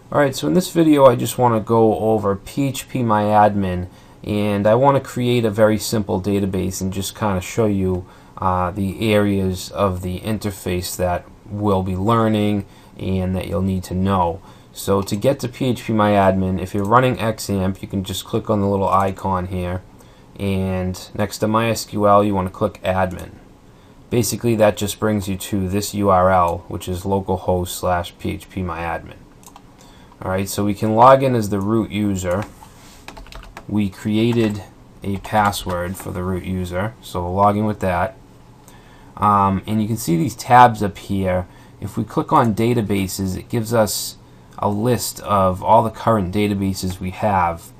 Alright, so in this video I just want to go over PHPMyAdmin, and I want to create a very simple database and just kind of show you the areas of the interface that we'll be learning and that you'll need to know. So to get to PHPMyAdmin, if you're running XAMPP, you can just click on the little icon here, and next to MySQL you want to click Admin. Basically that just brings you to this URL, which is localhost/PHPMyAdmin. Alright, so we can log in as the root user. We created a password for the root user, so we'll log in with that. And you can see these tabs up here. If we click on databases, it gives us a list of all the current databases we have,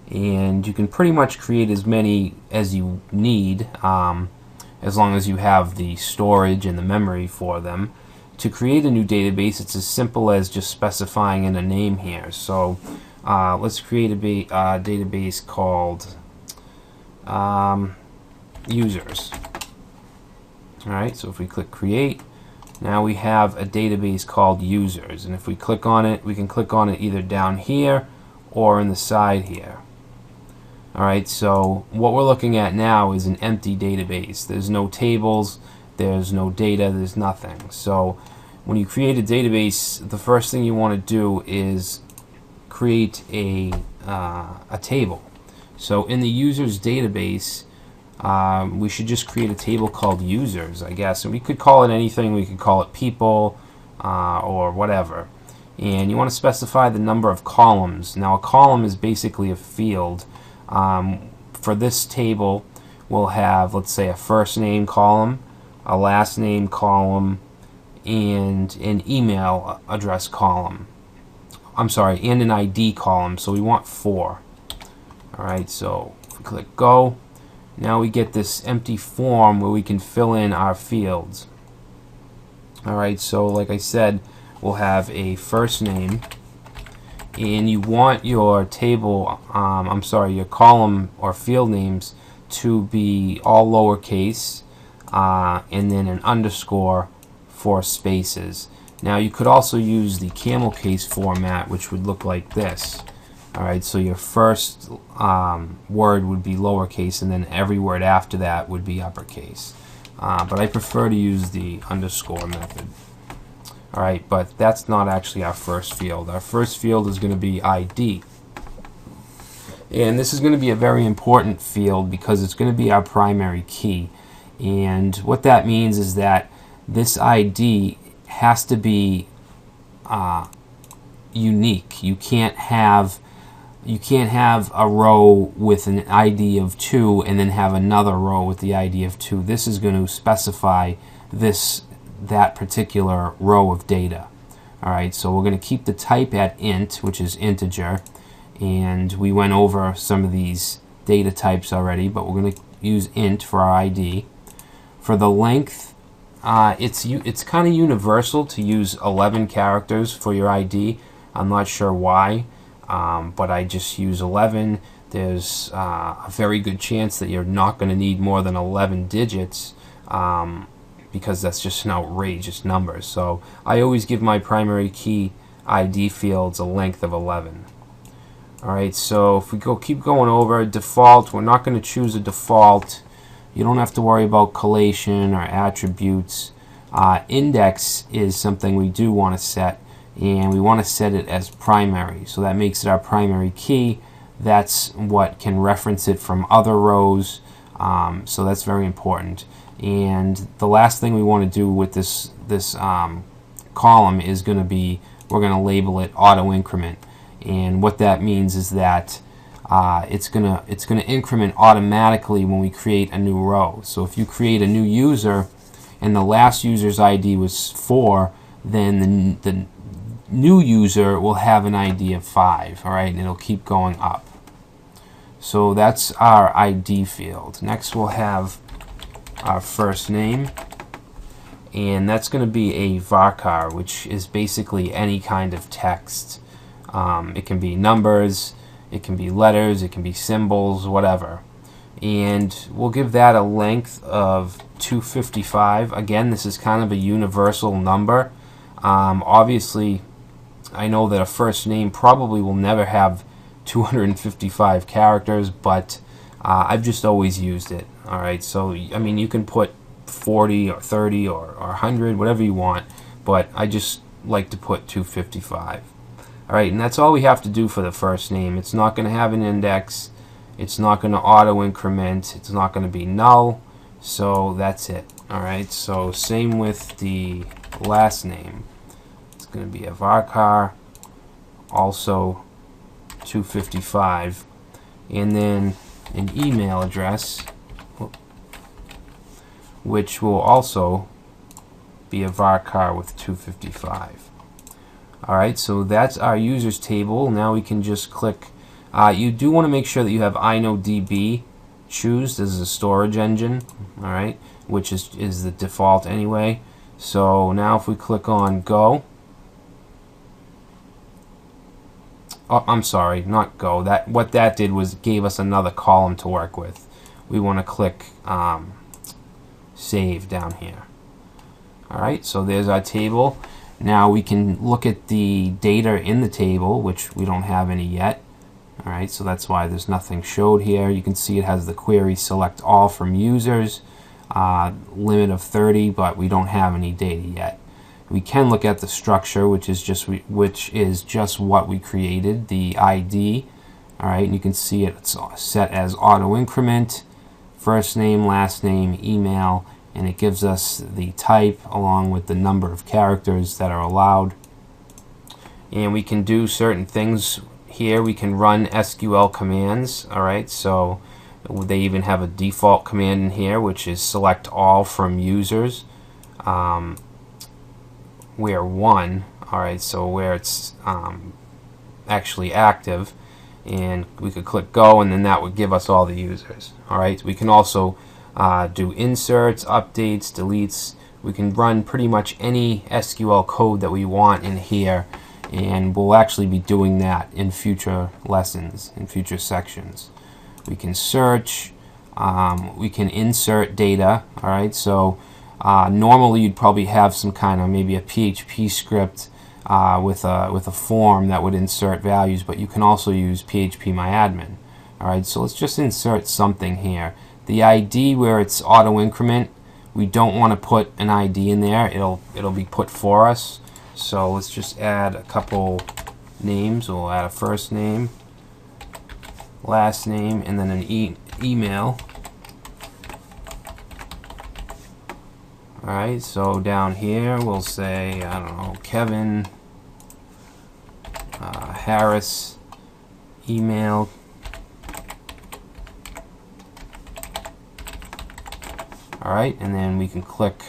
and you can pretty much create as many as you need, as long as you have the storage and the memory for them. To create a new database, it's as simple as just specifying in a name here. So let's create a database called users. Alright, so if we click create, now we have a database called users, and if we click on it, we can click on it either down here or in the side here. Alright, so what we're looking at now is an empty database. There's no tables, there's no data, there's nothing. So when you create a database, the first thing you want to do is create a table. So in the users database, we should just create a table called users, I guess. And we could call it anything. We could call it people or whatever. And you want to specify the number of columns. Now a column is basically a field. For this table, we'll have, let's say, a first name column, a last name column, and an email address column. I'm sorry, and an ID column. So we want 4. Alright, so if we click go, now we get this empty form where we can fill in our fields. Alright, so like I said, we'll have a first name, and you want your table, your column or field names to be all lowercase, and then an underscore for spaces. Now you could also use the camel case format, which would look like this. Alright, so your first word would be lowercase, and then every word after that would be uppercase. But I prefer to use the underscore method. Alright, but that's not actually our first field. Our first field is going to be ID. And this is going to be a very important field because it's going to be our primary key. And what that means is that this ID has to be unique. You can't have a row with an ID of 2 and then have another row with the ID of 2. This is going to specify that particular row of data. Alright, so we're going to keep the type at int, which is integer, and we went over some of these data types already, but we're going to use int for our ID. For the length, it's kind of universal to use 11 characters for your ID. I'm not sure why, but I just use 11. There's a very good chance that you're not going to need more than 11 digits, because that's just an outrageous number. So I always give my primary key ID fields a length of 11. Alright, so if we keep going over default, we're not going to choose a default. You don't have to worry about collation or attributes. Index is something we do want to set, and we want to set it as primary. So that makes it our primary key. That's what can reference it from other rows. So that's very important. And the last thing we want to do with this column is going to be, we're going to label it auto increment. And what that means is that it's going to increment automatically when we create a new row. So if you create a new user and the last user's ID was 4, then the new user will have an ID of 5. Alright, and it'll keep going up. So that's our ID field. Next we'll have our first name, and that's going to be a varchar, which is basically any kind of text. It can be numbers, it can be letters, it can be symbols, whatever. And we'll give that a length of 255. Again, this is kind of a universal number. Obviously I know that a first name probably will never have 255 characters, but I've just always used it. Alright, so I mean, you can put 40 or 30 or 100, whatever you want, but I just like to put 255. Alright, and that's all we have to do for the first name. It's not going to have an index, it's not going to auto increment, it's not going to be null, so that's it. Alright, so same with the last name. It's going to be a varchar, also 255, and then an email address, which will also be a varchar with 255. Alright, so that's our users table. Now we can just click. You do want to make sure that you have InnoDB choose. This is a storage engine, alright, which is the default anyway. So now if we click on Go, oh, I'm sorry, not Go. What that did was gave us another column to work with. We want to click Save down here. Alright, so there's our table. Now we can look at the data in the table, which we don't have any yet. Alright, so that's why there's nothing showed here. You can see it has the query select all from users, limit of 30, but we don't have any data yet. We can look at the structure, which is just what we created, the ID. Alright, and you can see it's set as auto increment, first name, last name, email, and it gives us the type along with the number of characters that are allowed. And we can do certain things here. We can run SQL commands. Alright, so they even have a default command in here, which is select all from users, where one, alright, so where it's actually active, and we could click go, and then that would give us all the users. Alright, we can also do inserts, updates, deletes. We can run pretty much any SQL code that we want in here, and we'll actually be doing that in future lessons, in future sections. We can search, we can insert data. Alright, so normally you'd probably have some kind of maybe a PHP script with a form that would insert values, but you can also use PHPMyAdmin. Alright, so let's just insert something here. The ID where it's auto increment, we don't want to put an ID in there. It'll be put for us. So let's just add a couple names. We'll add a first name, last name, and then an email. Alright, so down here we'll say, I don't know, Kevin Harris email. Alright, and then we can click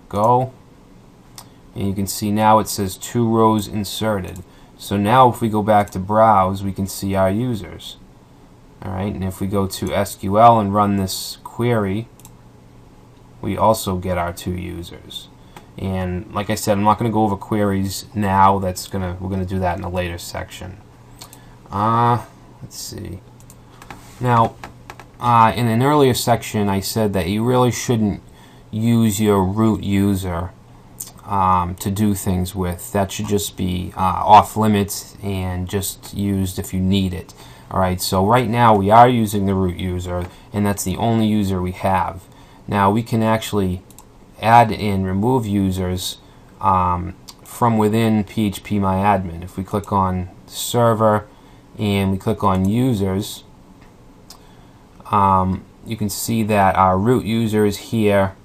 go, and you can see now it says 2 rows inserted. So now if we go back to browse, we can see our users. Alright, and if we go to SQL and run this query, we also get our 2 users. And like I said, I'm not going to go over queries now. We're going to do that in a later section. Let's see. Now, in an earlier section, I said that you really shouldn't use your root user to do things with. That should just be off limits and just used if you need it. Alright, so right now we are using the root user, and that's the only user we have. Now we can actually add and remove users from within PHPMyAdmin. If we click on server and we click on users, you can see that our root user is here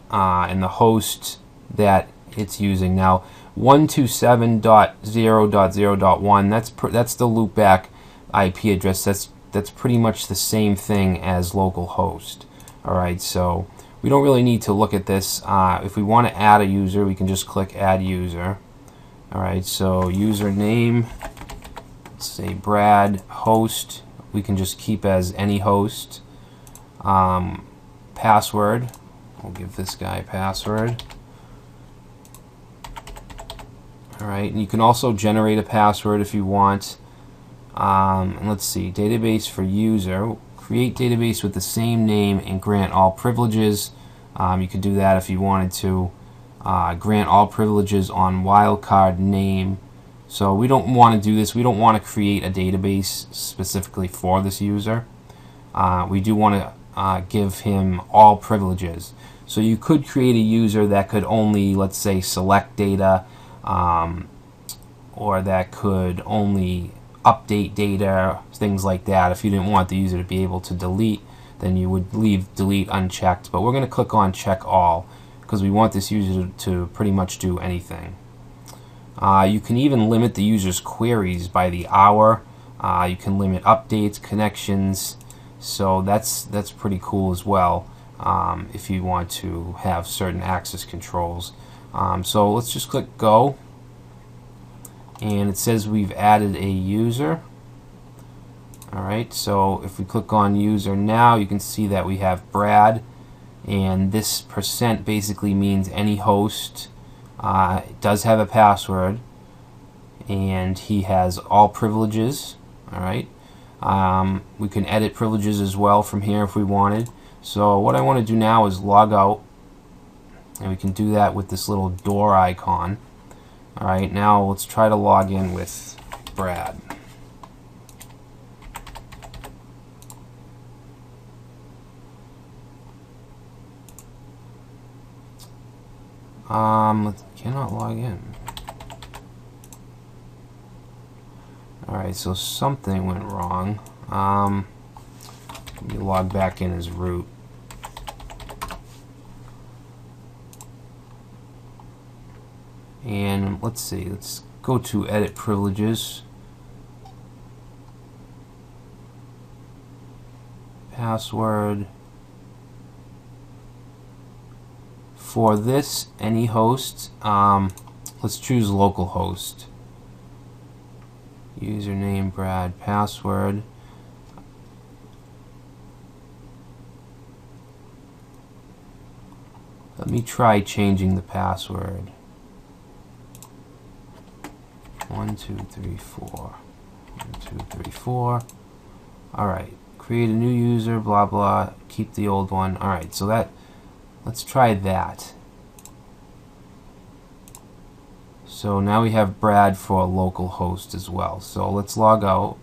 and the host that it's using. Now 127.0.0.1, that's the loopback IP address. That's pretty much the same thing as localhost. Alright, so we don't really need to look at this. If we want to add a user, we can just click add user. Alright, so username, let's say Brad, host, we can just keep as any host. Password, we'll give this guy password. Alright, and you can also generate a password if you want. And let's see, database for user. Create database with the same name and grant all privileges. You could do that if you wanted to. Grant all privileges on wildcard name. So we don't want to do this. We don't want to create a database specifically for this user. We do want to give him all privileges. So you could create a user that could only, let's say, select data, or that could only update data, things like that. If you didn't want the user to be able to delete, then you would leave delete unchecked. But we're going to click on check all because we want this user to pretty much do anything. You can even limit the user's queries by the hour. You can limit updates, connections. So that's pretty cool as well, if you want to have certain access controls. So let's just click go, and it says we've added a user. Alright, so if we click on user now, you can see that we have Brad, and this percent basically means any host. It does have a password, and he has all privileges. Alright, we can edit privileges as well from here if we wanted. So what I want to do now is log out, and we can do that with this little door icon. Alright, now let's try to log in with Brad. Cannot log in. Alright, so something went wrong. Let me log back in as root. And let's see, let's go to edit privileges. Password. For this, any host, let's choose localhost. Username Brad, password. Let me try changing the password. 1 2 3 4. 1 2 3 4. Alright, create a new user, blah blah, keep the old one. Alright, so that, let's try that. So now we have Brad for a local host as well. So let's log out.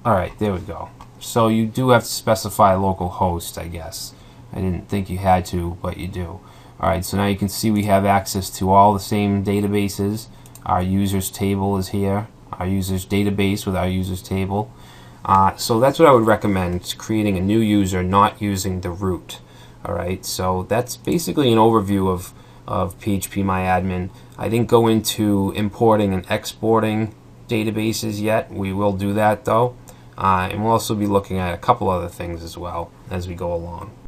Alright, there we go. So you do have to specify local host, I guess. I didn't think you had to, but you do. Alright, so now you can see we have access to all the same databases. Our users table is here. Our users database with our users table. So that's what I would recommend, creating a new user, not using the root. Alright, so that's basically an overview of PHPMyAdmin. I didn't go into importing and exporting databases yet. We will do that though. And we'll also be looking at a couple other things as well as we go along.